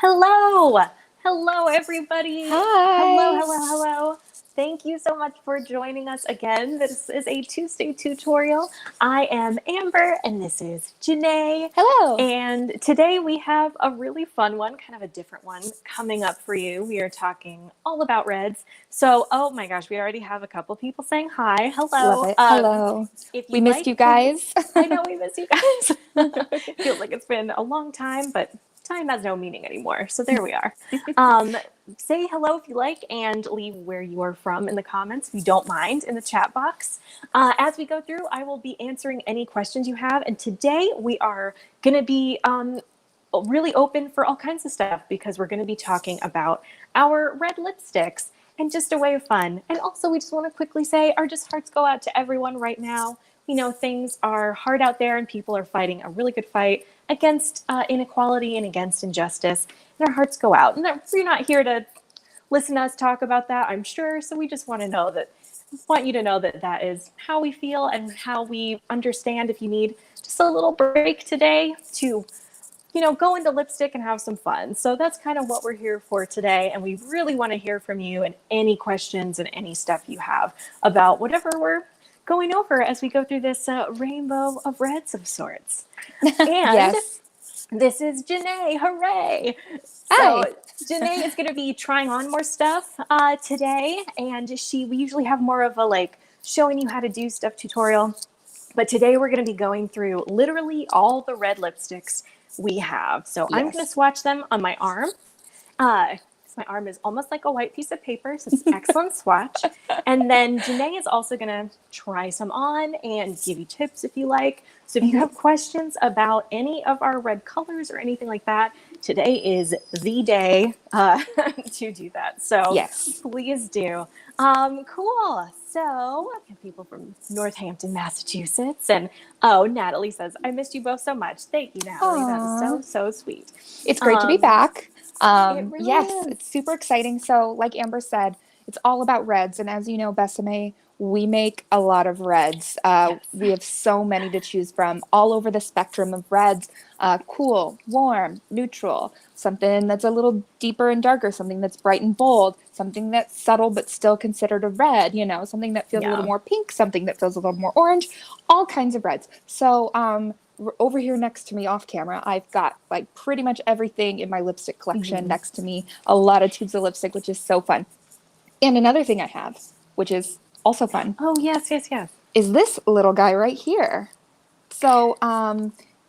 Hello. Hello, everybody. Hello, Hi. hello, hello. Thank you so much for joining us again. This is a Tuesday tutorial. I am Amber, and this is Janae. Hello. And today we have a really fun one, kind of a different one, coming up for you. We are talking all about reds. So, oh my gosh, we already have a couple people saying hi. Love Hello. it. Hello. If We you'd missed like, you please. guys. I know we miss you guys. Feels like it's been a long time, but time has no meaning anymore. So there we are. Say hello if you like and leave where you are from in the comments if you don't mind in the chat box. As we go through, I will be answering any questions you have. And today we are going to be really open for all kinds of stuff because we're going to be talking about our red lipsticks and just a way of fun. And also we just want to quickly say our just hearts go out to everyone right now. We know things are hard out there and people are fighting a really good fight against inequality and against injustice. And our hearts go out. And we're not here to listen to us talk about that, I'm sure. So we just want you to know that that is how we feel and how we understand if you need just a little break today to go into lipstick and have some fun. So that's kind of what we're here for today. And we really want to hear from you and any questions and any stuff you have about whatever we're going over as we go through this rainbow of reds of sorts. And Yes. this is Janae. Hooray! Hi. So Janae is going to be trying on more stuff today. And we usually have more of a showing you how to do stuff tutorial. But today we're going to be going through literally all the red lipsticks we have. So I'm going to swatch them on my arm. My arm is almost like a white piece of paper, so it's an excellent swatch. And then Janae is also going to try some on and give you tips if you like. So if you have questions about any of our red colors or anything like that, today is the day to do that. So please do. Cool. So we have people from Northampton, Massachusetts. And Natalie says, I missed you both so much. Thank you, Natalie. Aww. That is so sweet. It's great to be back. It really yes, is. it's super exciting. So like Amber said, it's all about reds. And as you know, Bésame, we make a lot of reds. We have so many to choose from all over the spectrum of reds. Cool, warm, neutral, something that's a little deeper and darker, something that's bright and bold, something that's subtle but still considered a red, something that feels a little more pink, something that feels a little more orange, all kinds of reds. So over here next to me off camera, I've got pretty much everything in my lipstick collection next to me, a lot of tubes of lipstick, which is so fun. And another thing I have, which is also fun. Oh, yes. Is this little guy right here. So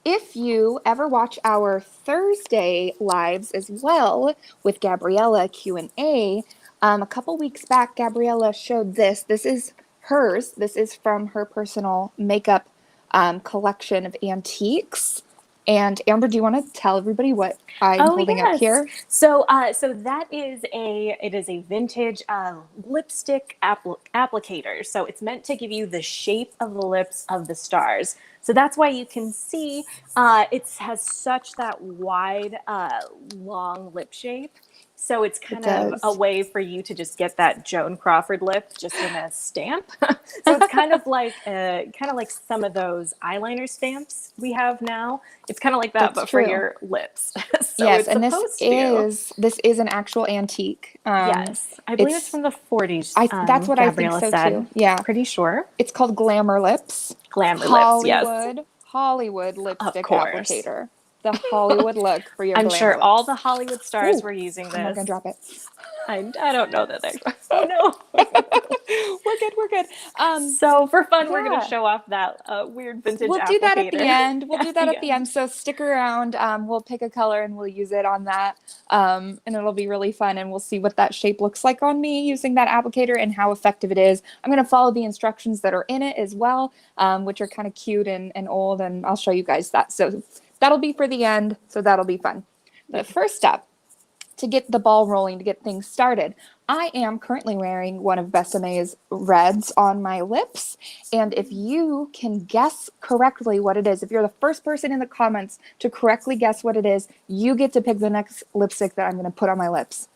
if you ever watch our Thursday lives as well with Gabriella Q&A, a couple weeks back, Gabriella showed this. This is hers. This is from her personal makeup collection of antiques. And Amber, do you want to tell everybody what I'm holding up here? So that is a vintage lipstick applicator. So it's meant to give you the shape of the lips of the stars. So that's why you can see it has such that wide, long lip shape. So it's kind of a way for you to just get that Joan Crawford lip just in a stamp. So it's kind of like some of those eyeliner stamps we have now. It's kind of like that, but for your lips. So yes, and this is an actual antique. Yes, I believe it's from the 40s. That's what Gabriella I think so said. too. Yeah, pretty sure. It's called Glamour Lips. Glamour Lips, yes. Hollywood lipstick applicator. The Hollywood look for your I'm glamour sure lips. all the Hollywood stars were using this. I'm not gonna drop it. I don't know that oh no. We're good. So for fun, we're going to show off that weird vintage We'll applicator. do that at the end. So stick around. We'll pick a color and we'll use it on that. And it'll be really fun. And we'll see what that shape looks like on me using that applicator and how effective it is. I'm going to follow the instructions that are in it as well, which are kind of cute and old. And I'll show you guys that. So that'll be for the end. So that'll be fun. The first step to get the ball rolling, to get things started, I am currently wearing one of Bésame's reds on my lips. And if you can guess correctly what it is, if you're the first person in the comments to correctly guess what it is, you get to pick the next lipstick that I'm going to put on my lips.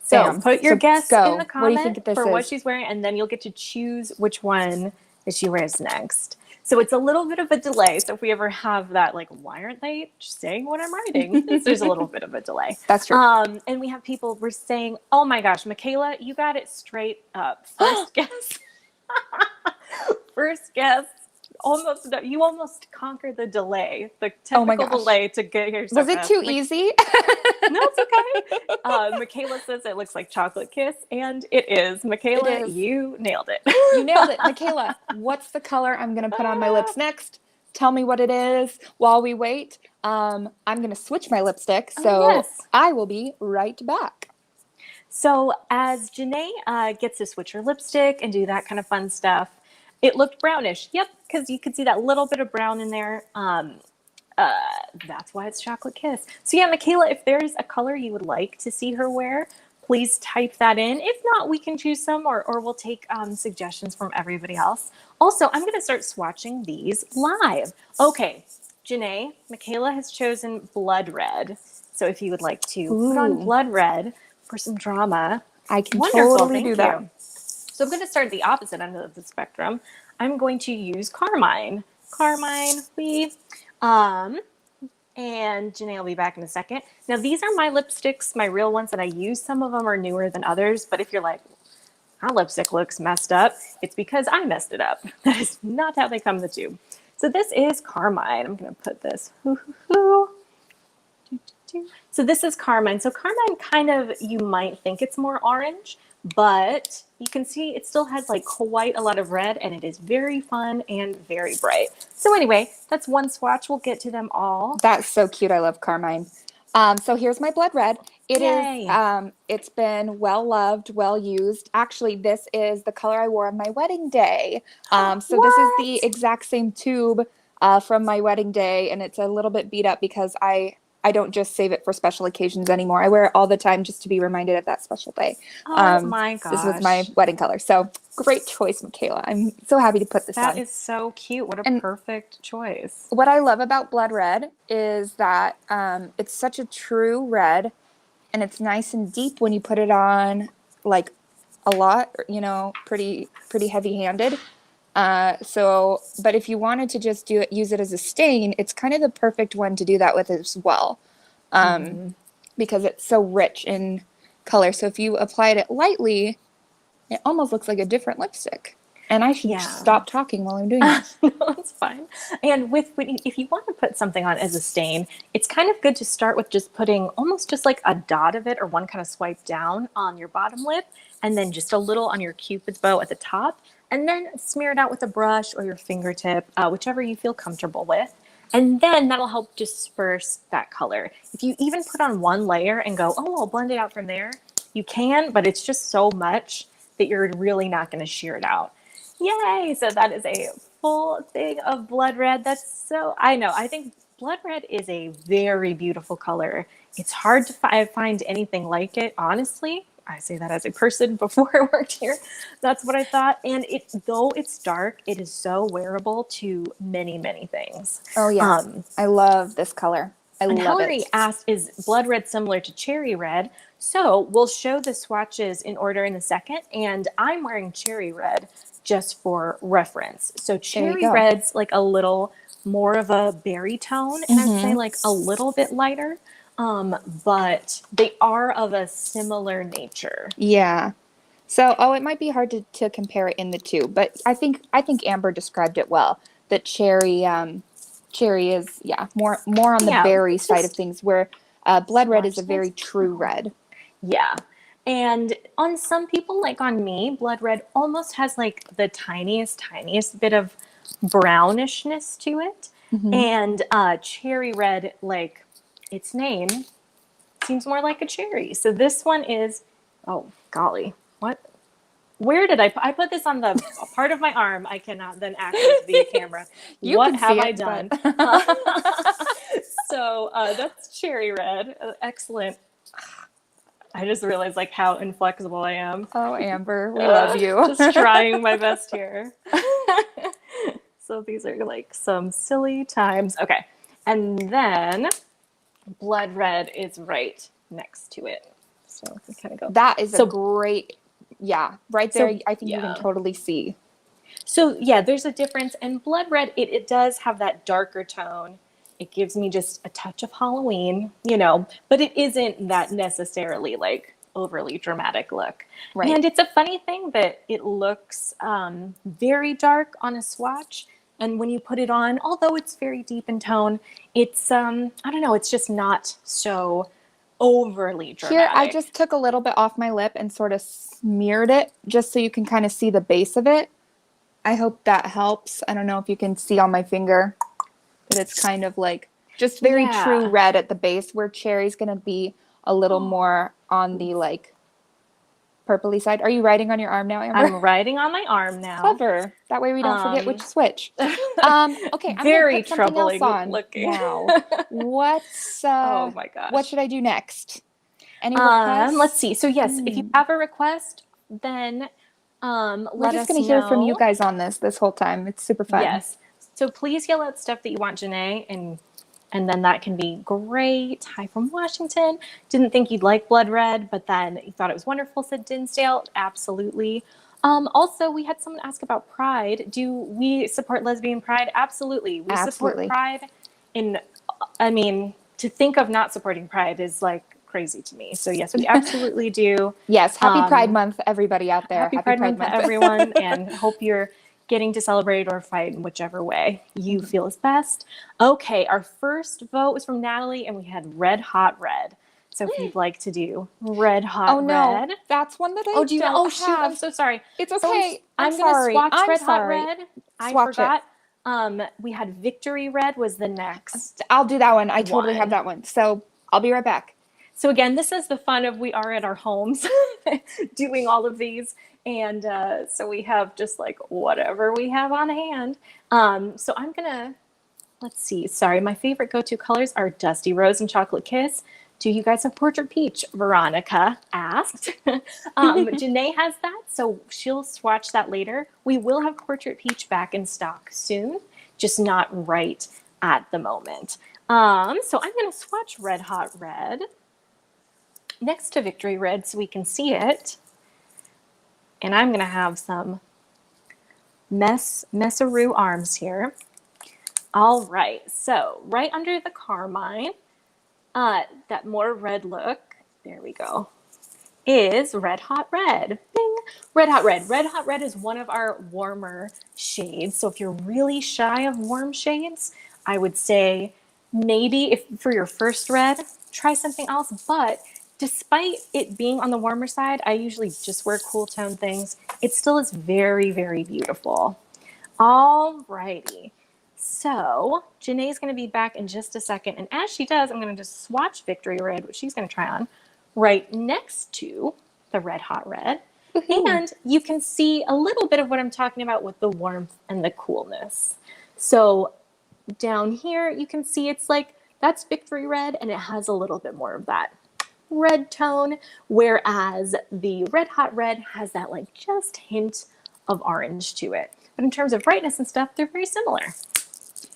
So put your guess in the comment what for what she's wearing, and then you'll get to choose which one that she wears next. So it's a little bit of a delay. So if we ever have that, like, why aren't they saying what I'm writing? There's a little bit of a delay. That's true. And we have people were saying, oh my gosh, Michaela, you got it straight up. First guess. First guess. You almost conquered the delay, the technical delay to get here. Was it too easy? No, it's okay. Michaela says it looks like Chocolate Kiss, and it is. Michaela, you nailed it. You nailed it. Michaela, what's the color I'm going to put on my lips next? Tell me what it is while we wait. I'm going to switch my lipstick, so I will be right back. So as Janae gets to switch her lipstick and do that kind of fun stuff, it looked brownish. Yep, because you could see that little bit of brown in there. That's why it's Chocolate Kiss. So yeah, Michaela, if there's a color you would like to see her wear, please type that in. If not, we can choose some, or we'll take suggestions from everybody else. Also, I'm going to start swatching these live. Okay, Janae, Michaela has chosen Blood Red. So if you would like to put on Blood Red for some drama, I can totally do that. So I'm going to start at the opposite end of the spectrum. I'm going to use Carmine. And Janae will be back in a second. Now, these are my lipsticks, my real ones that I use. Some of them are newer than others, but if you're like, our lipstick looks messed up, it's because I messed it up. That is not how they come in the tube. So this is Carmine. I'm going to put this. So this is Carmine. So Carmine kind of, you might think it's more orange, but you can see it still has like quite a lot of red, and it is very fun and very bright. So anyway, that's one swatch. We'll get to them all. That's so cute. I love Carmine. So here's my Blood Red. It is, it's been well loved, well used. Actually, this is the color I wore on my wedding day. So this is the exact same tube from my wedding day, and it's a little bit beat up because I don't just save it for special occasions anymore. I wear it all the time just to be reminded of that special day. Oh my gosh. This was my wedding color. So great choice, Michaela. I'm so happy to put this on. That is so cute. What a perfect choice. What I love about Blood Red is that it's such a true red, and it's nice and deep when you put it on, like a lot, you know, pretty heavy-handed. But if you wanted to just use it as a stain, it's kind of the perfect one to do that with as well, because it's so rich in color. So if you applied it lightly, it almost looks like a different lipstick. And I should stop talking while I'm doing this. No, it's fine. And if you want to put something on as a stain, it's kind of good to start with just putting almost just like a dot of it or one kind of swipe down on your bottom lip, and then just a little on your Cupid's bow at the top. And then smear it out with a brush or your fingertip, whichever you feel comfortable with. And then that'll help disperse that color. If you even put on one layer and go, oh, I'll blend it out from there, you can, but it's just so much that you're really not going to shear it out. Yay! So that is a full thing of Blood Red. I think Blood Red is a very beautiful color. It's hard to find anything like it, honestly. I say that as a person before I worked here. That's what I thought. And though it's dark, it is so wearable to many, many things. Oh, yeah. I love this color. I love Hillary it. asked, is Blood Red similar to Cherry Red? So we'll show the swatches in order in a second. And I'm wearing Cherry Red just for reference. So Cherry Red's like a little more of a berry tone. And I'd say like a little bit lighter. But they are of a similar nature. Yeah. So, it might be hard to compare it in the two, but I think Amber described it well. That cherry is more on the berry side of things, where Blood Red is a very true red. Yeah. And on some people, like on me, Blood Red almost has like the tiniest bit of brownishness to it. And Cherry Red, like its name, seems more like a cherry. So this one is, oh golly, what? Where did I put this on the part of my arm? I cannot then access via camera. What have I done? So that's Cherry Red. Excellent. I just realized like how inflexible I am. Oh, Amber, we love you. Just trying my best here. So these are like some silly times. Okay. And then Blood Red is right next to it. So we kind of go. That is a great, right there. I think you can totally see. So yeah, there's a difference. And blood red, it does have that darker tone. It gives me just a touch of Halloween, but it isn't that necessarily like overly dramatic look. Right. And it's a funny thing that it looks very dark on a swatch. And when you put it on, although it's very deep in tone, it's, I don't know, it's just not so overly dramatic. Here, I just took a little bit off my lip and sort of smeared it just so you can kind of see the base of it. I hope that helps. I don't know if you can see on my finger that it's kind of like just very true red at the base, where cherry's going to be a little more on the like purpley side. Are you writing on your arm now, Amber? I'm writing on my arm now. Clever. That way we don't forget which switch. Okay, I'm very gonna put something else on looking. now. What's oh my gosh. What should I do next? Any requests? Let's see. So yes, if you have a request, then we're just going to hear from you guys on this whole time. It's super fun. Yes. So please yell out stuff that you want, Janae, and then that can be great. Hi from Washington. Didn't think you'd like blood red, but then you thought it was wonderful, said Dinsdale. Absolutely. Also, we had someone ask about Pride. Do we support lesbian pride? Absolutely. We support Pride. To think of not supporting Pride is like crazy to me. So yes, we absolutely do. Yes. Happy Pride Month, everybody out there. Happy Pride Month, everyone. And hope you're getting to celebrate or fight in whichever way you feel is best. Okay, our first vote was from Natalie, and we had Red Hot Red. So if you'd like to do Red Hot Red. That's one that I do you know? don't Oh, shoot, have. I'm so sorry. It's okay. So I'm going to swatch Red Hot Red. I forgot. We had Victory Red was the next. I'll do that one. I totally have that one. So I'll be right back. So again, this is the fun of we are at our homes doing all of these. And so we have just like whatever we have on hand. So I'm going to, let's see. Sorry, my favorite go-to colors are Dusty Rose and Chocolate Kiss. Do you guys have Portrait Peach? Veronica asked. Janae has that, so she'll swatch that later. We will have Portrait Peach back in stock soon, just not right at the moment. So I'm going to swatch Red Hot Red next to Victory Red so we can see it. And I'm going to have some messaroo arms here. All right, so right under the carmine, that more red look, there we go, is Red Hot Red. Bing! Red Hot Red. Red Hot Red is one of our warmer shades. So if you're really shy of warm shades, I would say maybe if for your first red, try something else. But despite it being on the warmer side, I usually just wear cool tone things. It still is very, very beautiful. All righty. So Janae's going to be back in just a second. And as she does, I'm going to just swatch Victory Red, which she's going to try on, right next to the Red Hot Red. And you can see a little bit of what I'm talking about with the warmth and the coolness. So down here, you can see it's like, that's Victory Red, and it has a little bit more of that red tone, whereas the Red Hot Red has that like just hint of orange to it. But in terms of brightness and stuff, they're very similar.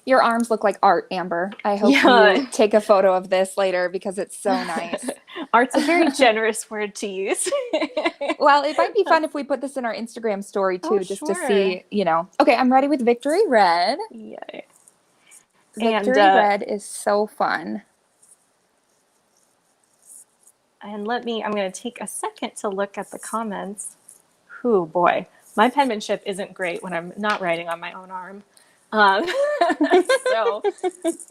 Your arms look like art, Amber. I hope you take a photo of this later because it's so nice. Art's a very generous word to use. Well, it might be fun if we put this in our Instagram story too, just to see, Okay, I'm ready with Victory Red. Yay. Victory Red is so fun. And I'm going to take a second to look at the comments. Ooh, boy. My penmanship isn't great when I'm not writing on my own arm. So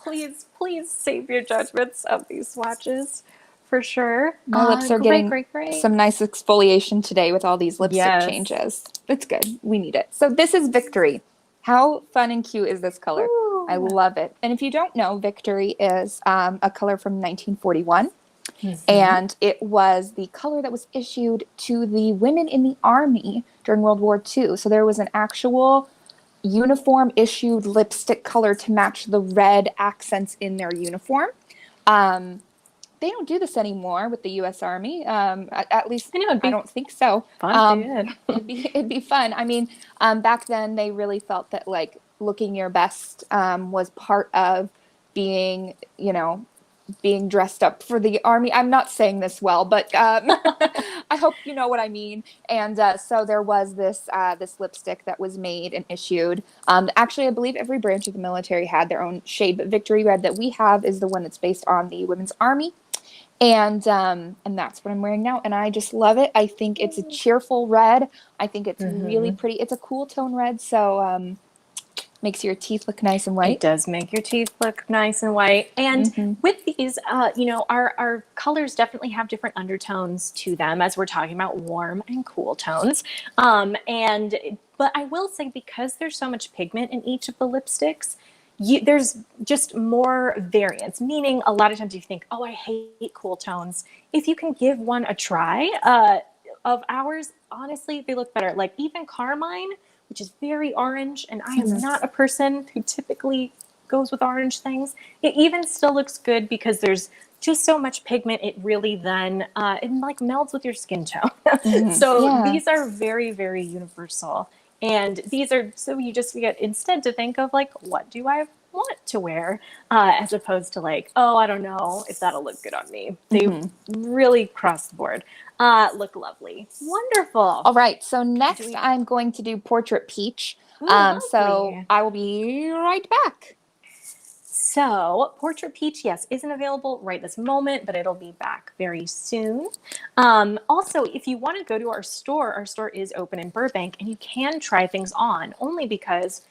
please save your judgments of these swatches for sure. My lips are getting some nice exfoliation today with all these lipstick changes. It's good. We need it. So this is Victory. How fun and cute is this color? Ooh. I love it. And if you don't know, Victory is a color from 1941. And it was the color that was issued to the women in the army during World War II. So there was an actual uniform issued lipstick color to match the red accents in their uniform. They don't do this anymore with the U.S. Army. At least I don't think so. Fun, it'd be fun. I mean, back then they really felt that like looking your best was part of being, being dressed up for the army. I'm not saying this well, but I hope you know what I mean. And so there was this lipstick that was made and issued. Actually, I believe every branch of the military had their own shade, but Victory Red that we have is the one that's based on the Women's Army. And that's what I'm wearing now, and I just love it. I think it's a cheerful red. I think it's really pretty. It's a cool tone red, so makes your teeth look nice and white. It does make your teeth look nice and white. And with these, our colors definitely have different undertones to them as we're talking about warm and cool tones. But I will say, because there's so much pigment in each of the lipsticks, there's just more variance, meaning a lot of times you think, oh, I hate cool tones. If you can give one a try of ours, honestly, they look better. Like even Carmine, which is very orange, and I am not a person who typically goes with orange things. It even still looks good because there's just so much pigment. It really then, it like melds with your skin tone. These are very, very universal. And these are, so you just get instead to think of like, what do I want to wear? As opposed to like, oh, I don't know if that'll look good on me. They really cross the board. Look lovely. Wonderful. All right. So next I'm going to do Portrait Peach. So I will be right back. So Portrait Peach, yes, isn't available right this moment, but it'll be back very soon. Also, if you want to go to our store is open in Burbank, and you can try things on only because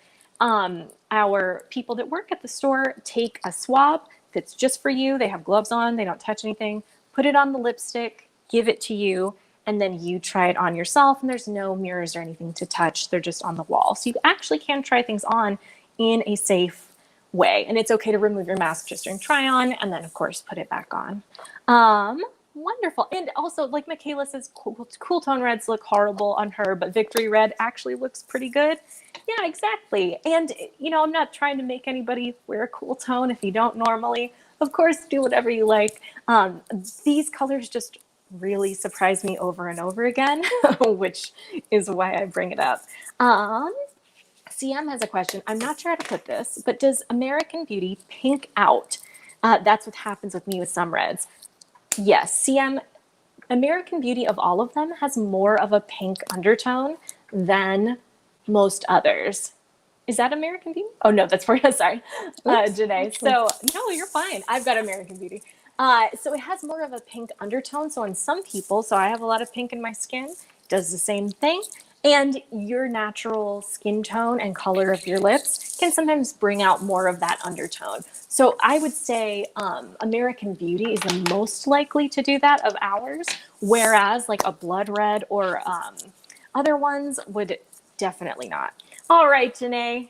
our people that work at the store take a swab that's just for you. They have gloves on, they don't touch anything, put it on the lipstick, give it to you, and then you try it on yourself, and there's no mirrors or anything to touch. They're just on the wall. So you actually can try things on in a safe way. And it's okay to remove your mask just during try on, and then of course put it back on. Wonderful. And also, like Michaela says, cool tone reds look horrible on her, but Victory Red actually looks pretty good. Yeah, exactly. And I'm not trying to make anybody wear a cool tone if you don't normally. Of course, do whatever you like. These colors just really surprise me over and over again, which is why I bring it up. CM has a question. I'm not sure how to put this, but does American Beauty pink out? That's what happens with me with some reds. Yes, CM, American Beauty of all of them has more of a pink undertone than most others. Is that American Beauty? Oh, no, that's for you. Sorry, Janae. So, no, you're fine. I've got American Beauty. So it has more of a pink undertone. So on some people, so I have a lot of pink in my skin, does the same thing. And your natural skin tone and color of your lips can sometimes bring out more of that undertone. So I would say American Beauty is the most likely to do that of ours, whereas like a blood red or other ones would definitely not. All right, Janae.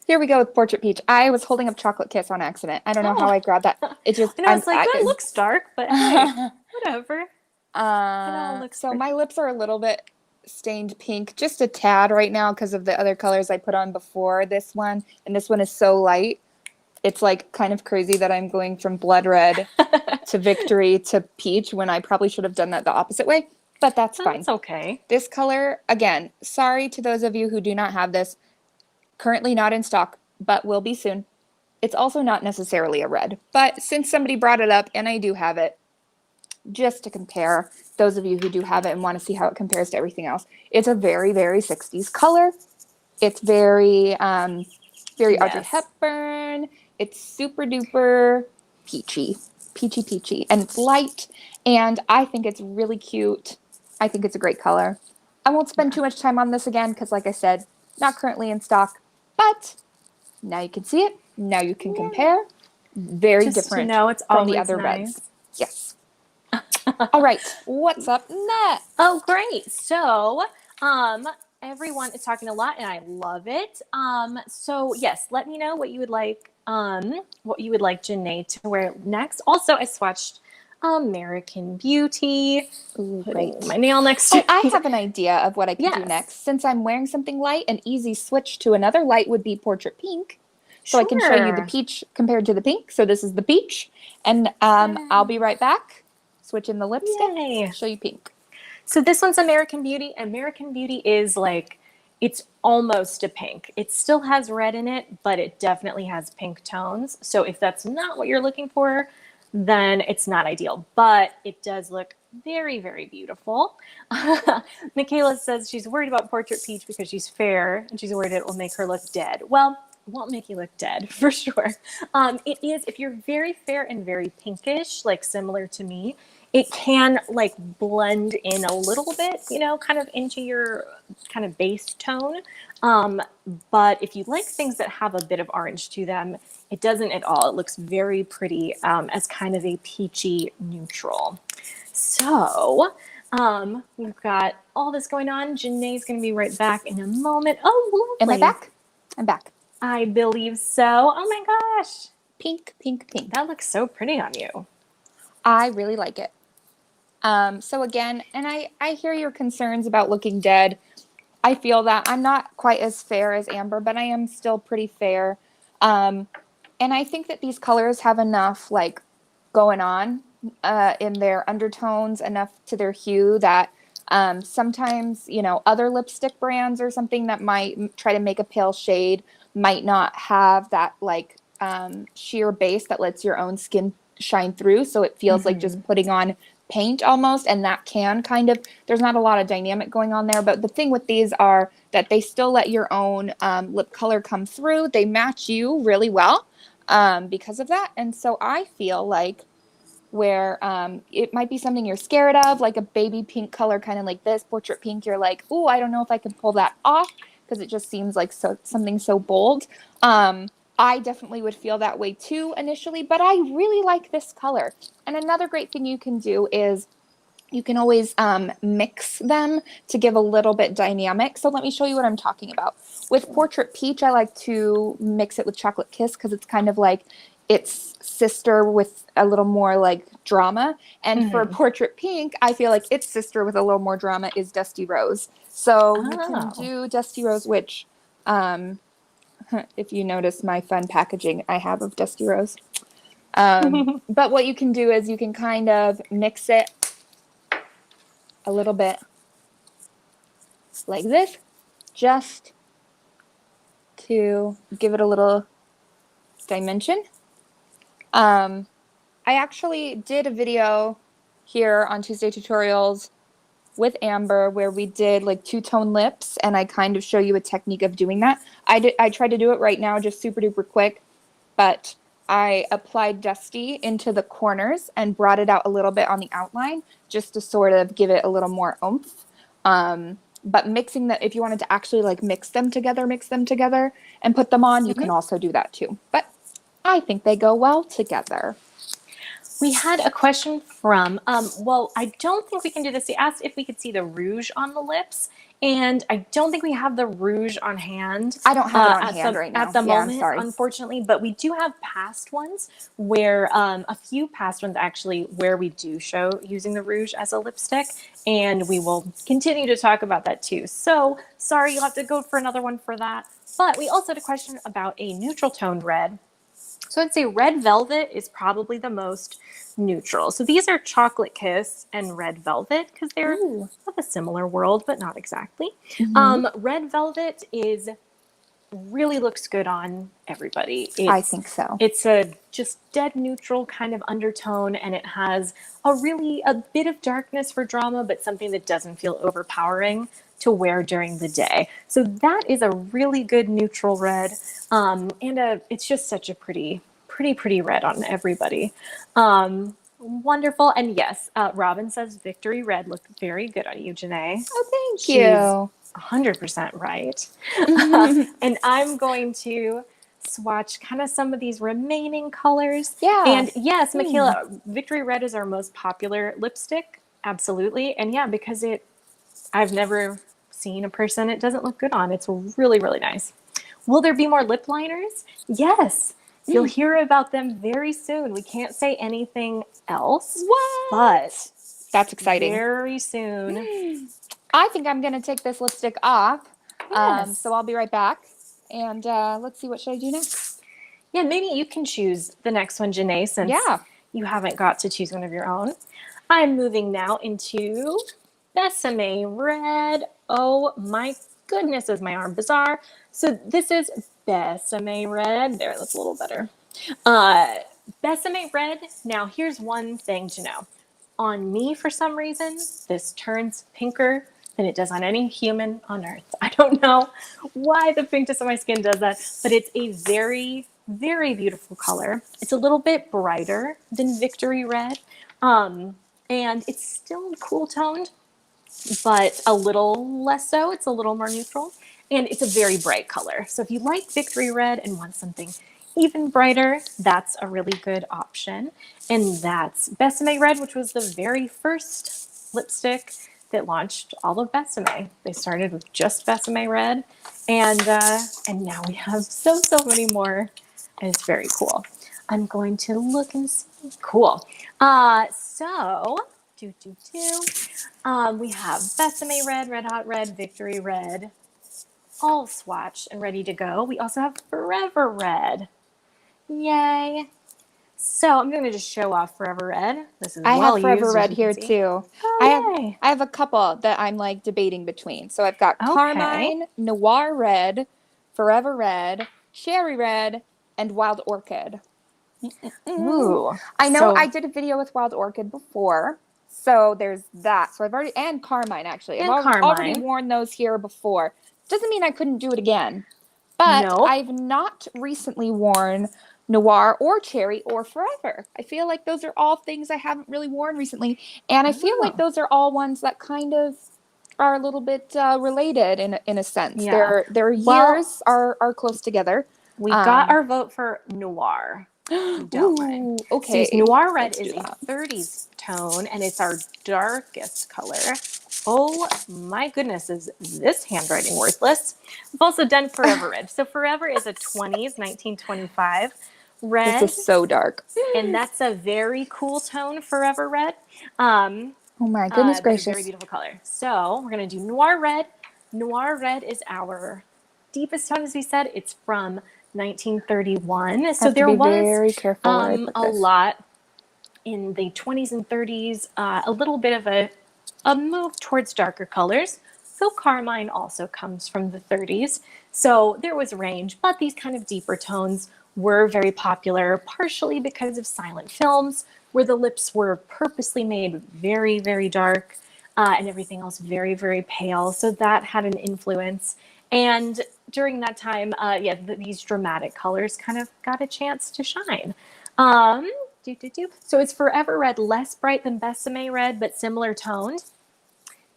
Here we go with Portrait Peach. I was holding up Chocolate Kiss on accident. I don't know how I grabbed that. It just, and I was like, it looks dark, but hey, whatever. So my lips are a little bit stained pink, just a tad right now because of the other colors I put on before this one, and this one is so light. It's like kind of crazy that I'm going from blood red to Victory to peach when I probably should have done that the opposite way, but that's fine. It's okay. This color, again, sorry to those of you who do not have this, currently not in stock, but will be soon. It's also not necessarily a red, but since somebody brought it up and I do have it, just to compare, those of you who do have it and want to see how it compares to everything else, it's a very, very 60s color. It's very, very Audrey Hepburn. It's super duper peachy, and it's light. And I think it's really cute. I think it's a great color. I won't spend too much time on this again because, like I said, not currently in stock, but now you can see it. Now you can compare. Very just different to know it's from the always other nice. reds. Yes. All right, what's up next? Oh, great. So, everyone is talking a lot, and I love it. So yes, let me know what you would like, Janae to wear next. Also, I swatched American Beauty. Putting my nail next to I have an idea of what I can do next. Since I'm wearing something light, an easy switch to another light would be Portrait Pink. So I can show you the peach compared to the pink. So this is the peach, and I'll be right back. Switch in the lipstick, show you pink. So this one's American Beauty. American Beauty is like, it's almost a pink. It still has red in it, but it definitely has pink tones. So if that's not what you're looking for, then it's not ideal. But it does look Very, very beautiful. Michaela says she's worried about Portrait Peach because she's fair and she's worried it will make her look dead. Well, it won't make you look dead for sure. It is, if you're very fair and very pinkish, like similar to me, it can like blend in a little bit, you know, kind of into your kind of base tone. Um, but if you like things that have a bit of orange to them, it doesn't at all. It looks very pretty as kind of a peachy neutral. So, we've got all this going on. Janae's going to be right back in a moment. Oh, Am I lovely. back? I'm back. I believe so. Oh my gosh. Pink, pink, pink. That looks so pretty on you. I really like it. So again, and I hear your concerns about looking dead. I feel that I'm not quite as fair as Amber, but I am still pretty fair. And I think that these colors have enough like going on in their undertones, enough to their hue that sometimes, you know, other lipstick brands or something that might try to make a pale shade might not have that like sheer base that lets your own skin shine through. So it feels like just putting on paint almost, and that can kind of, there's not a lot of dynamic going on there. But the thing with these are that they still let your own lip color come through. They match you really well because of that. And so I feel like where it might be something you're scared of, like a baby pink color, kind of like this portrait pink, you're like, oh, I don't know if I can pull that off because it just seems like something so bold. I definitely would feel that way too initially, but I really like this color. And another great thing you can do is you can always mix them to give a little bit dynamic. So let me show you what I'm talking about. With Portrait Peach, I like to mix it with Chocolate Kiss because it's kind of like its sister with a little more like drama. And for Portrait Pink, I feel like its sister with a little more drama is Dusty Rose. So you can do Dusty Rose, which if you notice my fun packaging I have of Dusty Rose. But what you can do is you can kind of mix it a little bit like this, just to give it a little dimension. I actually did a video here on Tuesday Tutorials with Amber where we did like two-tone lips, and I kind of show you a technique of doing that. I tried to do it right now just super duper quick, but I applied Dusty into the corners and brought it out a little bit on the outline just to sort of give it a little more oomph. But mixing that, if you wanted to actually like mix them together and put them on, you can also do that too. But I think they go well together. We had a question from, well, I don't think we can do this. He asked if we could see the rouge on the lips, and I don't think we have the rouge on hand. I don't have it on hand right now. At the moment, I'm sorry. Unfortunately, but we do have past ones where, a few past ones actually, where we do show using the rouge as a lipstick, and we will continue to talk about that too. So, sorry, you'll have to go for another one for that. But we also had a question about a neutral toned red. So I'd say Red Velvet is probably the most neutral. So these are Chocolate Kiss and Red Velvet because they're of a similar world, but not exactly. Red Velvet really looks good on everybody. I think so. It's a just dead neutral kind of undertone, and it has a bit of darkness for drama, but something that doesn't feel overpowering to wear during the day. So that is a really good neutral red, and it's just such a pretty red on everybody. Wonderful. And yes, Robin says Victory Red looked very good on you, Janae. Oh, thank you. 100% right. And I'm going to swatch kind of some of these remaining colors. Yeah. And yes, Michaela, Victory Red is our most popular lipstick. Absolutely. And yeah, because I've never seen a person it doesn't look good on. It's really, really nice. Will there be more lip liners? Yes. You'll hear about them very soon. We can't say anything else. What? But that's exciting. Very soon. I think I'm going to take this lipstick off. Yes. So I'll be right back. And let's see, what should I do next? Yeah, maybe you can choose the next one, Janae, since you haven't got to choose one of your own. I'm moving now into Bésame Red. Oh my goodness, is my arm bizarre. So this is Bésame Red. There, that's a little better. Bésame Red. Now, here's one thing to know. on me, for some reason, this turns pinker than it does on any human on earth. I don't know why the pinkness of my skin does that, but it's a very, very beautiful color. It's a little bit brighter than Victory Red, and it's still cool toned, but a little less so. It's a little more neutral, and it's a very bright color. So if you like Victory Red and want something even brighter, that's a really good option. And that's Bésame Red, which was the very first lipstick that launched all of Bésame. They started with just Bésame Red, and now we have so many more, and it's very cool. I'm going to look and see. Cool. We have Bésame Red, Red Hot Red, Victory Red, all swatched and ready to go. We also have Forever Red. Yay. So I'm going to just show off Forever Red. This is I well have Forever used, Red here see. too. Oh, I have a couple that I'm like debating between. So I've got Carmine, Noir Red, Forever Red, Cherry Red, and Wild Orchid. Ooh. I know I did a video with Wild Orchid before, so there's that. So I've already, and Carmine actually. I've already worn those here before. Doesn't mean I couldn't do it again. But I've not recently worn Noir or Cherry or Forever. I feel like those are all things I haven't really worn recently. And I feel like those are all ones that kind of are a little bit related in a sense. Yeah. Their years are close together. We got our vote for Noir. Don't mind. Okay. So Noir Red is a 30s tone, and it's our darkest color. Oh my goodness, is this handwriting worthless? We've also done Forever Red. So Forever is a 20s, 1925 red. This is so dark. And that's a very cool tone, Forever Red. Oh my goodness gracious. Very beautiful color. So we're going to do Noir Red. Noir Red is our deepest tone, as we said. It's from 1931. So there was very careful a lot in the 20s and 30s, a little bit of a move towards darker colors. So Carmine also comes from the 30s. So there was range, but these kind of deeper tones were very popular, partially because of silent films, where the lips were purposely made very, very dark, and everything else very, very pale. So that had an influence. And during that time, these dramatic colors kind of got a chance to shine. So it's Forever Red, less bright than Bésame Red, but similar toned.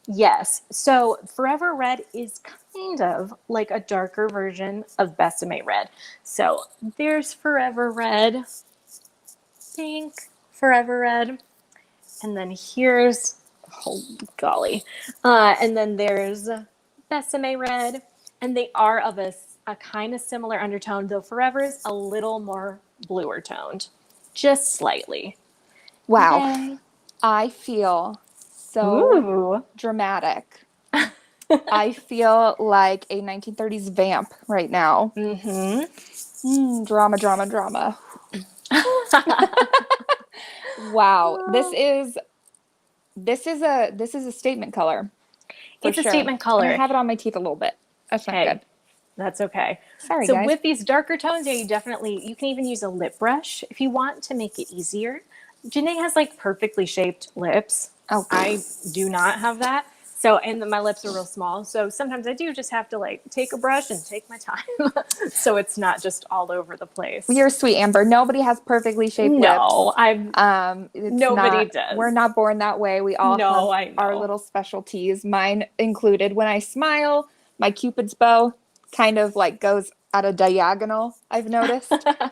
Yes. So Forever Red is kind of like a darker version of Bésame Red. So there's Forever Red, pink, Forever Red, and then here's, oh golly, and then there's Bésame Red, and they are of a kind of similar undertone, though Forever is a little more bluer toned, just slightly. Wow. Yay. I feel so dramatic. I feel like a 1930s vamp right now. Drama, drama, drama. Wow. This is a statement color. It's a statement color. I have it on my teeth a little bit. That's not good. That's okay. Sorry, so guys. With these darker tones, you can even use a lip brush if you want to make it easier. Janae has like perfectly shaped lips. Oh, I do not have that. So, and my lips are real small. So sometimes I do just have to like take a brush and take my time. So it's not just all over the place. You're sweet, Amber. Nobody has perfectly shaped lips. No, nobody does. We're not born that way. We all have our little specialties. Mine included. When I smile, my Cupid's bow kind of like goes at a diagonal, I've noticed.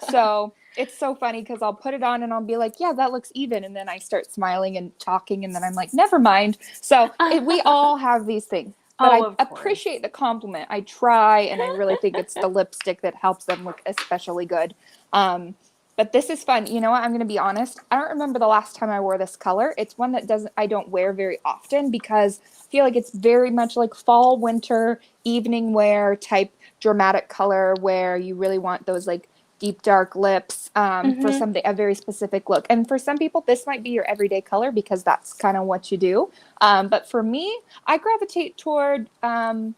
So it's so funny because I'll put it on and I'll be like, yeah, that looks even. And then I start smiling and talking and then I'm like, never mind. So we all have these things. But I appreciate the compliment. I try, and I really think it's the lipstick that helps them look especially good. But this is fun. You know what? I'm going to be honest. I don't remember the last time I wore this color. It's one that I don't wear very often because I feel like it's very much like fall, winter, evening wear type dramatic color where you really want those like deep dark lips for a very specific look. And for some people, this might be your everyday color because that's kind of what you do. But for me, I gravitate toward, I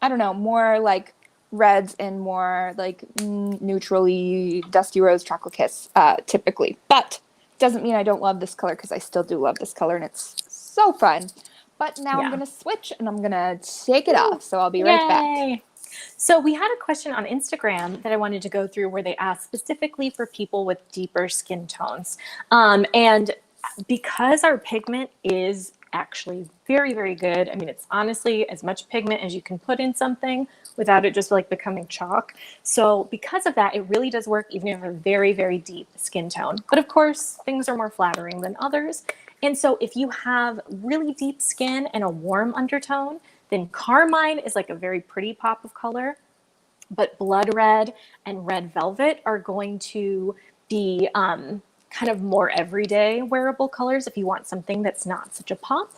don't know, more like reds and more like neutrally dusty rose chocolate kiss typically. But Doesn't mean I don't love this color, because I still do love this color and it's so fun. But now I'm going to switch and I'm going to take it off. So I'll be right back. So we had a question on Instagram that I wanted to go through where they asked specifically for people with deeper skin tones. And because our pigment is actually very, very good. I mean, it's honestly as much pigment as you can put in something without it just like becoming chalk. So because of that, it really does work even if you have a very, very deep skin tone. But of course, things are more flattering than others. And so if you have really deep skin and a warm undertone, then carmine is like a very pretty pop of color, but blood red and red velvet are going to be kind of more everyday wearable colors if you want something that's not such a pop.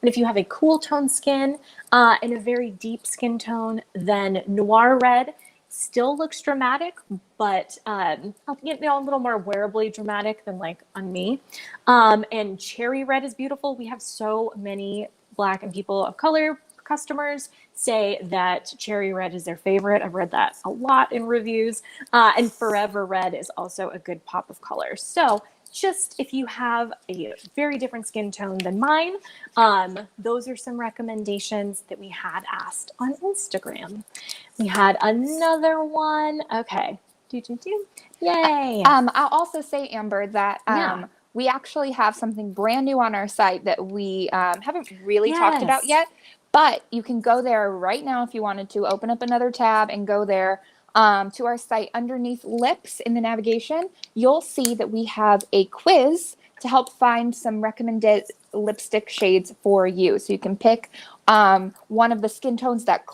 And if you have a cool tone skin and a very deep skin tone, then noir red still looks dramatic, but a little more wearably dramatic than like on me. And cherry red is beautiful. We have so many Black and people of color customers say that cherry red is their favorite. I've read that a lot in reviews. And forever red is also a good pop of color. So just if you have a very different skin tone than mine, those are some recommendations that we had asked on Instagram. We had another one. Okay. Yay. I'll also say, Amber, that we actually have something brand new on our site that we haven't really talked about yet. But you can go there right now if you wanted to. Open up another tab and go there to our site. Underneath lips in the navigation, you'll see that we have a quiz to help find some recommended lipstick shades for you. So you can pick one of the skin tones that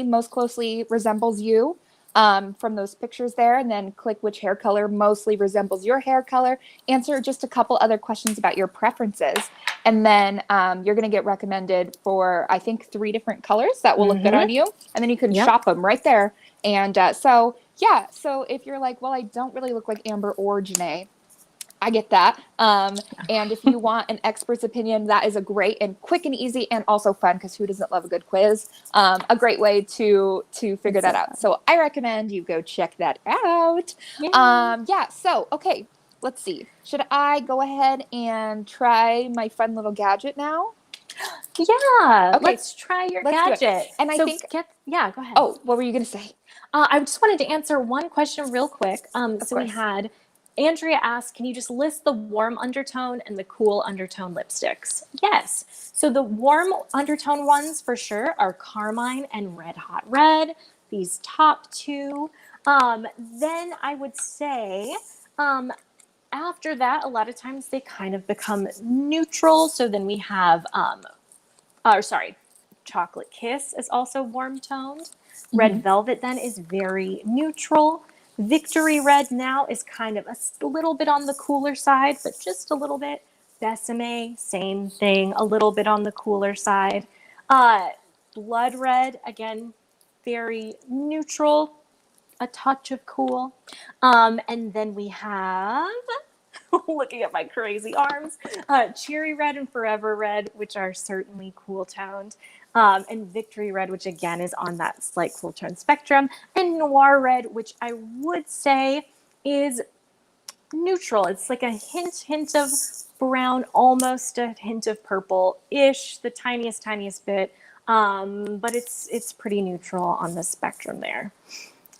most closely resembles you from those pictures there, and then click which hair color mostly resembles your hair color. Answer just a couple other questions about your preferences. And then you're going to get recommended for, I think, 3 different colors that will look good on you. And then you can shop them right there. And so if you're like, well, I don't really look like Amber or Janae, I get that. And if you want an expert's opinion, that is a great and quick and easy and also fun, because who doesn't love a good quiz? A great way to figure that out. So I recommend you go check that out. So, okay. Let's see. Should I go ahead and try my fun little gadget now? Yeah. Okay. Let's try your gadget. And go ahead. Oh, what were you going to say? I just wanted to answer one question real quick. Of course. We had Andrea asked, can you just list the warm undertone and the cool undertone lipsticks? Yes. So the warm undertone ones for sure are Carmine and Red Hot Red, these top 2. Then I would say after that, a lot of times they kind of become neutral. So then we have, Chocolate Kiss is also warm toned. Red Velvet then is very neutral. Victory Red now is kind of a little bit on the cooler side, but just a little bit. Bésame, same thing, a little bit on the cooler side. Blood Red, again, very neutral, a touch of cool. And then we have, looking at my crazy arms, Cherry Red and Forever Red, which are certainly cool toned. And Victory Red, which again is on that slight cool tone spectrum. And Noir Red, which I would say is neutral. It's like a hint of brown, almost a hint of purple-ish, the tiniest bit. But it's pretty neutral on the spectrum there.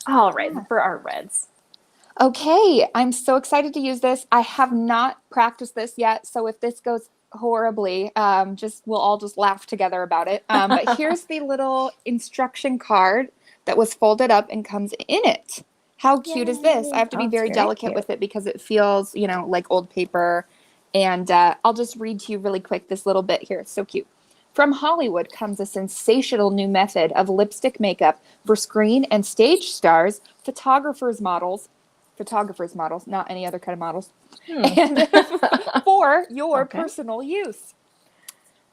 All right, for our reds. Okay, I'm so excited to use this. I have not practiced this yet, so if this goes horribly, we'll all just laugh together about it. But here's the little instruction card that was folded up and comes in it. How cute is this? I have to be very delicate with it because it feels, like old paper. And I'll just read to you really quick this little bit here. It's so cute. From Hollywood comes a sensational new method of lipstick makeup for screen and stage stars, photographers' models, not any other kind of models, and for your personal use.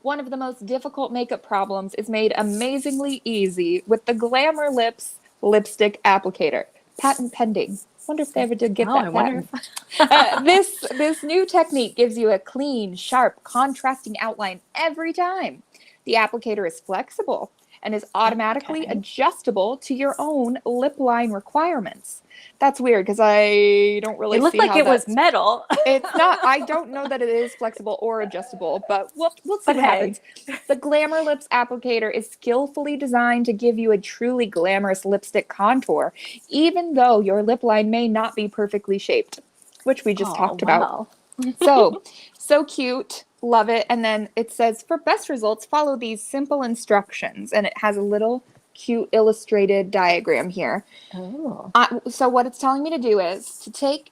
One of the most difficult makeup problems is made amazingly easy with the Glamour Lips Lipstick Applicator. Patent pending. Wonder if they ever did get that patent. This new technique gives you a clean, sharp, contrasting outline every time. The applicator is flexible and is automatically adjustable to your own lip line requirements. That's weird because I don't really It looked see like how it was that's... metal. It's not. I don't know that it is flexible or adjustable, but we'll see But what hey. happens. The Glamour Lips applicator is skillfully designed to give you a truly glamorous lipstick contour, even though your lip line may not be perfectly shaped, which we just talked about. So cute. Love it. And then it says, for best results, follow these simple instructions. And it has a little cute illustrated diagram here. Oh. So what it's telling me to do is to take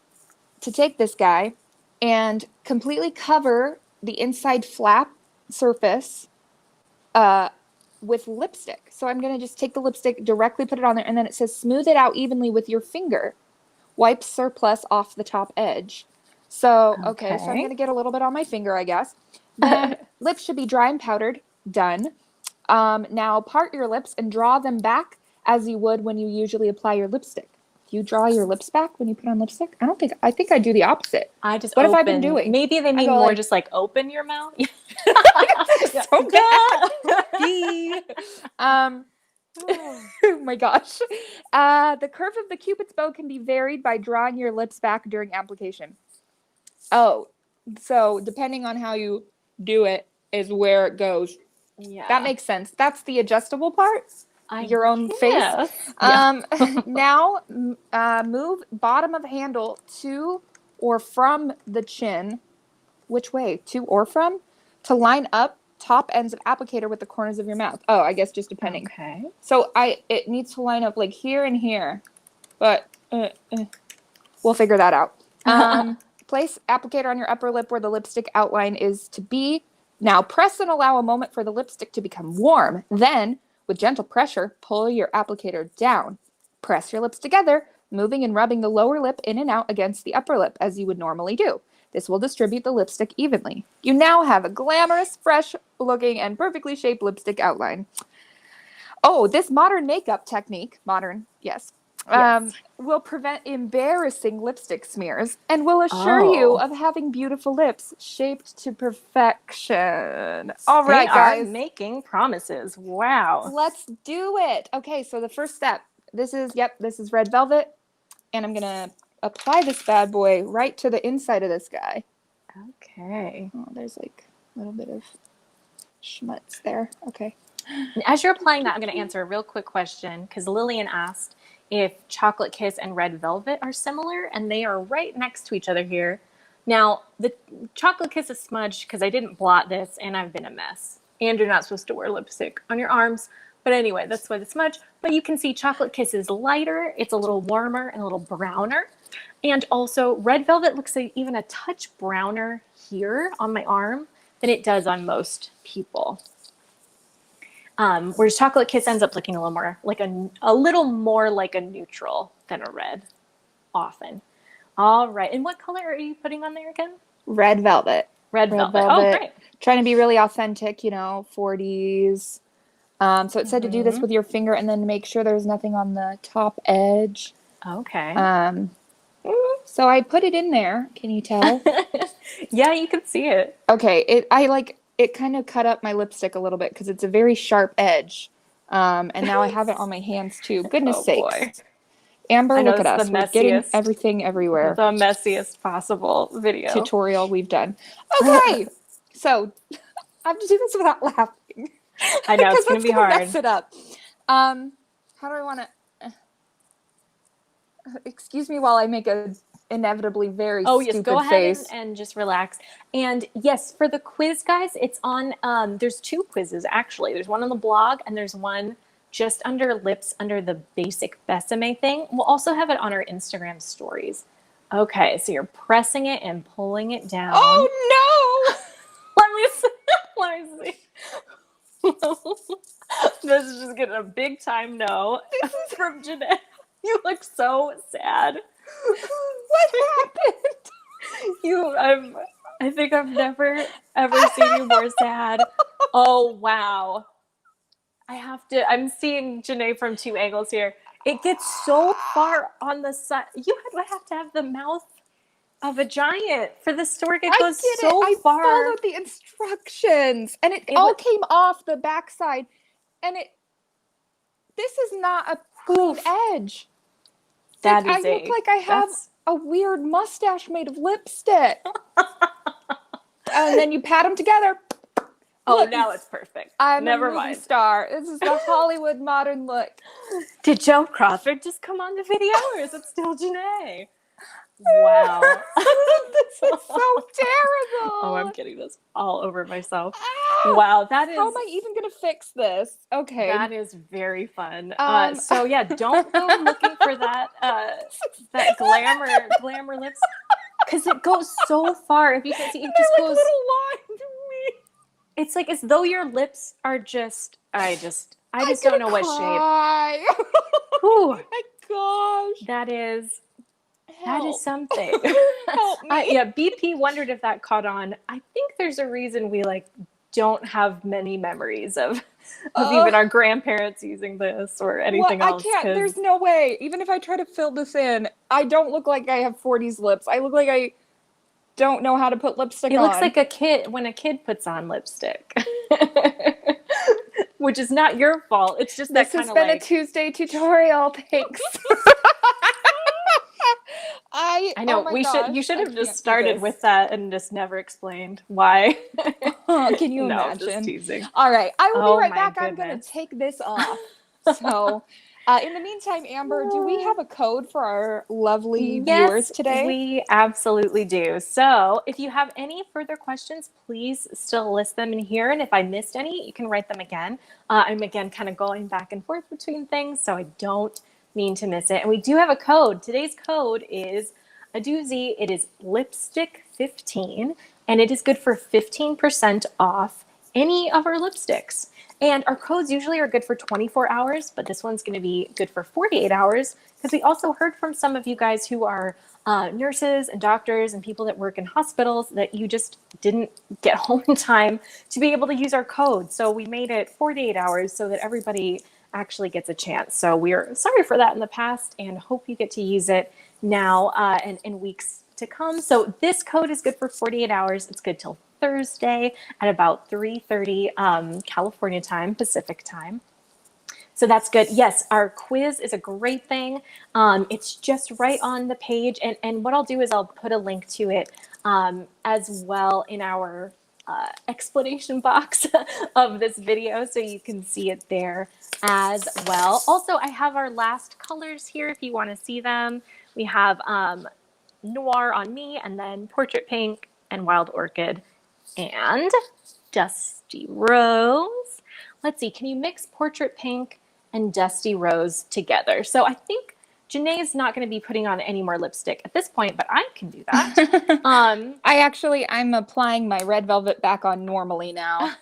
this guy and completely cover the inside flap surface with lipstick. So I'm going to just take the lipstick, directly put it on there, and then it says smooth it out evenly with your finger. Wipe surplus off the top edge. So, okay, so I'm going to get a little bit on my finger, I guess. Then lips should be dry and powdered. Done. Now part your lips and draw them back as you would when you usually apply your lipstick. Do you draw your lips back when you put on lipstick? I think I do the opposite. I just What open. have I been doing? Maybe they mean more like, just like open your mouth. So bad. Oh my gosh. The curve of the Cupid's bow can be varied by drawing your lips back during application. Oh, so depending on how you do it is where it goes. Yeah. That makes sense. That's the adjustable part. Your own face. Yeah. Now, move bottom of handle to or from the chin. Which way? To or from? To line up top ends of applicator with the corners of your mouth. Oh, I guess just depending. Okay. So it needs to line up like here and here, but we'll figure that out. Place applicator on your upper lip where the lipstick outline is to be. Now press and allow a moment for the lipstick to become warm. Then, with gentle pressure, pull your applicator down. Press your lips together, moving and rubbing the lower lip in and out against the upper lip as you would normally do. This will distribute the lipstick evenly. You now have a glamorous, fresh-looking, and perfectly shaped lipstick outline. Oh, this modern makeup technique, yes, will prevent embarrassing lipstick smears and will assure you of having beautiful lips shaped to perfection. All right, guys. They are making promises. Wow. Let's do it. Okay, so the first step. This is red velvet, and I'm gonna apply this bad boy right to the inside of this guy. Okay. Oh, there's like a little bit of schmutz there. Okay. As you're applying that, I'm going to answer a real quick question because Lillian asked if Chocolate Kiss and Red Velvet are similar, and they are right next to each other here. Now, the Chocolate Kiss is smudged because I didn't blot this, and I've been a mess. And you're not supposed to wear lipstick on your arms. But anyway, that's why the smudge. But you can see Chocolate Kiss is lighter. It's a little warmer and a little browner. And also, Red Velvet looks like even a touch browner here on my arm than it does on most people. Whereas Chocolate Kiss ends up looking a little more like a neutral than a red, often. All right. And what color are you putting on there again? Red Velvet. Red Velvet. Oh, great. Trying to be really authentic, 40s. So it said to do this with your finger and then make sure there's nothing on the top edge. Okay. So I put it in there. Can you tell? Yeah, you can see it. Okay. It kind of cut up my lipstick a little bit because it's a very sharp edge. And now I have it on my hands too. Goodness sakes. Boy. Amber, look at us. We're getting everything everywhere. The messiest possible video. Tutorial we've done. Okay. So I have to do this without laughing. I know, it's going to be hard. Mess it up. How do I want to... excuse me while I make a inevitably very stupid face. Go ahead and just relax. And yes, for the quiz, guys, it's on, there's 2 quizzes, actually. There's one on the blog, and there's one just under lips, under the basic Bésame thing. We'll also have it on our Instagram stories. Okay, so you're pressing it and pulling it down. Oh, no! Let me see. This is just getting a big time no from Jeanette. You look so sad. What happened? I think I've never ever seen you more sad. Oh wow. I'm seeing Janae from 2 angles here. It gets so far on the side. You would have to have the mouth of a giant for the story. It goes so far. I followed the instructions, and it all came off the backside, and this is not a clean edge. That I is look like I have a weird mustache made of lipstick. And then you pat them together. Oh, Look, now it's perfect. I'm Never a movie mind. star. This is the Hollywood modern look. Did Joan Crawford just come on the video, or is it still Janae? Wow. This is so terrible. Oh, I'm getting this all over myself. Ah! Wow, that is. How am I even gonna fix this? Okay. That is very fun. Um, So yeah, don't go looking for that that glamour lips, because it goes so far. If you can see, it just like goes. little lines of me. It's like as though your lips are just. I just don't know what cry. shape. Oh Whew, my gosh. that is Help. something. Help me. Yeah, BP wondered if that caught on. I think there's a reason we don't have many memories of even our grandparents using this or anything else. I can't. There's no way. Even if I try to fill this in, I don't look like I have 40s lips. I look like I don't know how to put lipstick on. It looks like a kid when a kid puts on lipstick. Which is not your fault. It's just that kind of This has been a Tuesday tutorial. Thanks. I know you should have just started with that and just never explained why. Can you No, imagine? just teasing. All right, I will be right back. Goodness. I'm going to take this off. So, in the meantime, Amber, do we have a code for our lovely viewers today? We absolutely do. So if you have any further questions, please still list them in here. And if I missed any, you can write them again. I'm again kind of going back and forth between things, so I don't mean to miss it. And we do have a code. Today's code is a doozy. It is lipstick 15, and it is good for 15% off any of our lipsticks. And our codes usually are good for 24 hours, but this one's going to be good for 48 hours because we also heard from some of you guys who are nurses and doctors and people that work in hospitals that you just didn't get home in time to be able to use our code. So we made it 48 hours so that everybody actually gets a chance. So we're sorry for that in the past and hope you get to use it now and in weeks to come. So this code is good for 48 hours. It's good till Thursday at about 3:30 California time, Pacific time. So that's good. Yes, our quiz is a great thing. It's just right on the page. And what I'll do is I'll put a link to it as well in our explanation box of this video so you can see it there as well. Also, I have our last colors here if you want to see them. We have Noir on me, and then Portrait Pink and Wild Orchid and Dusty Rose. Let's see, can you mix Portrait Pink and Dusty Rose together? So I think Janae's not going to be putting on any more lipstick at this point, but I can do that. I'm applying my red velvet back on normally now.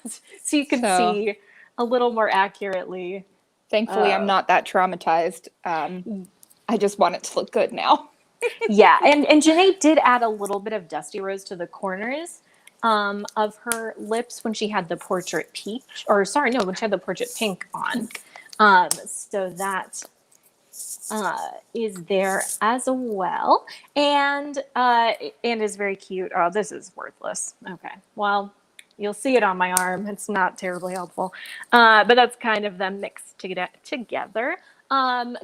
So you can see a little more accurately. Thankfully, I'm not that traumatized. I just want it to look good now. Yeah, and Janae did add a little bit of Dusty Rose to the corners of her lips when she had the Portrait Peach, when she had the Portrait Pink on. So that is there as well, and is very cute. Oh, this is worthless. Okay, well, you'll see it on my arm. It's not terribly helpful, but that's kind of them mixed together.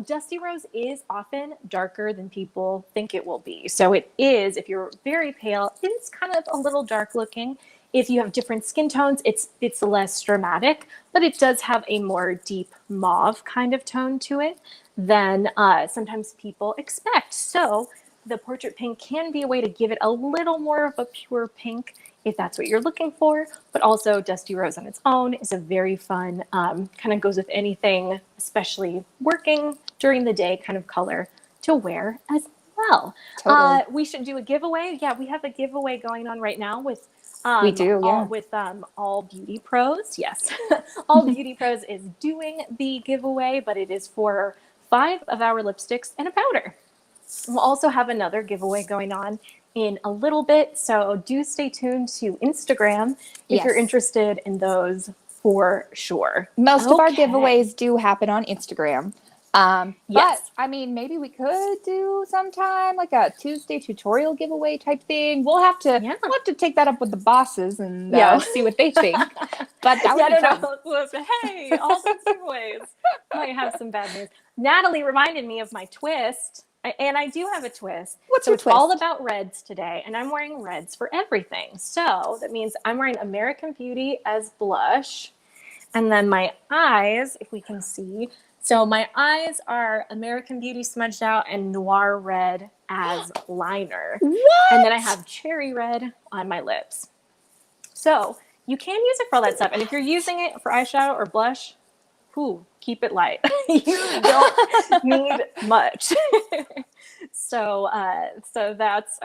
Dusty Rose is often darker than people think it will be. So it is, if you're very pale, it's kind of a little dark looking. If you have different skin tones, it's less dramatic, but it does have a more deep mauve kind of tone to it than sometimes people expect. So the Portrait Pink can be a way to give it a little more of a pure pink if that's what you're looking for, but also Dusty Rose on its own is a very fun, kind of goes with anything, especially working during the day kind of color to wear as well. Totally. We should do a giveaway. Yeah, we have a giveaway going on right now with we do, yeah. with All Beauty Pros. Yes, All Beauty Pros is doing the giveaway, but it is for 5 of our lipsticks and a powder. We'll also have another giveaway going on in a little bit, so do stay tuned to Instagram if you're interested in those for sure. Most of our giveaways do happen on Instagram. Yes. But I mean, maybe we could do sometime like a Tuesday tutorial giveaway type thing. We'll have to take that up with the bosses and see what they think. But that would be fun. Hey, all those giveaways might have some bad news. Natalie reminded me of my twist. And I do have a twist. What's So your it's all twist? about reds today, and I'm wearing reds for everything. So that means I'm wearing American Beauty as blush. And then my eyes, if we can see. So my eyes are American Beauty smudged out and Noir Red as liner. And then I What? have cherry red on my lips. So you can use it for all that stuff. And if you're using it for eyeshadow or blush, keep it light. You don't need much. So that's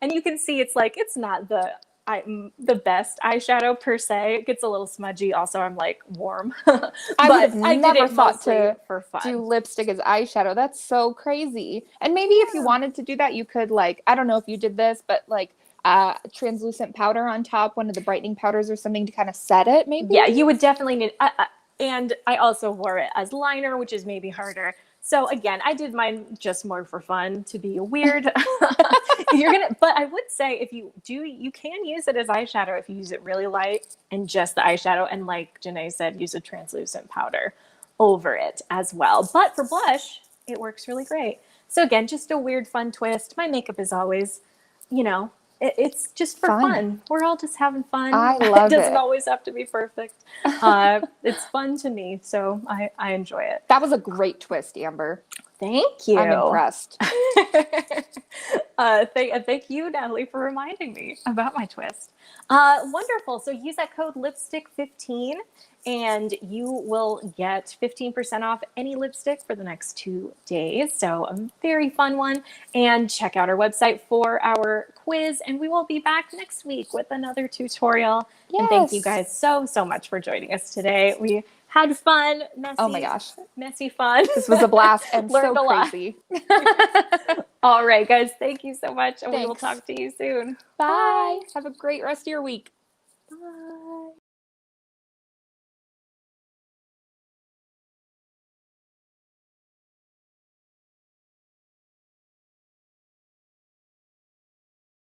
and you can see it's not the best eyeshadow per se. It gets a little smudgy. Also, I'm like warm, but I would have I did never it thought mostly to for do fun. lipstick as eyeshadow. That's so crazy. And maybe if you wanted to do that, you could like, I don't know if you did this, but like translucent powder on top, one of the brightening powders or something to kind of set it, maybe? Yeah, you would definitely need. And I also wore it as liner, which is maybe harder. So again, I did mine just more for fun to be weird. But I would say if you do, you can use it as eyeshadow if you use it really light and just the eyeshadow. And like Janae said, use a translucent powder over it as well. But for blush, it works really great. So again, just a weird, fun twist. My makeup is always, it's just for fun. We're all just having fun. I love it. Doesn't it. always have to be perfect. It's fun to me, so I enjoy it. That was a great twist, Amber. Thank you. I'm impressed. Thank you, Natalie, for reminding me about my twist. Wonderful. So use that code lipstick15 and you will get 15% off any lipstick for the next 2 days. So a very fun one. And check out our website for our quiz. And we will be back next week with another tutorial. Yes. And thank you guys so much for joining us today. We had fun, messy. Oh my gosh. Messy fun. This was a blast and Learned so a lot. crazy. All right, guys. Thank you so much. And we will Thanks. talk to you soon. Bye. Have a great rest of your week. Bye.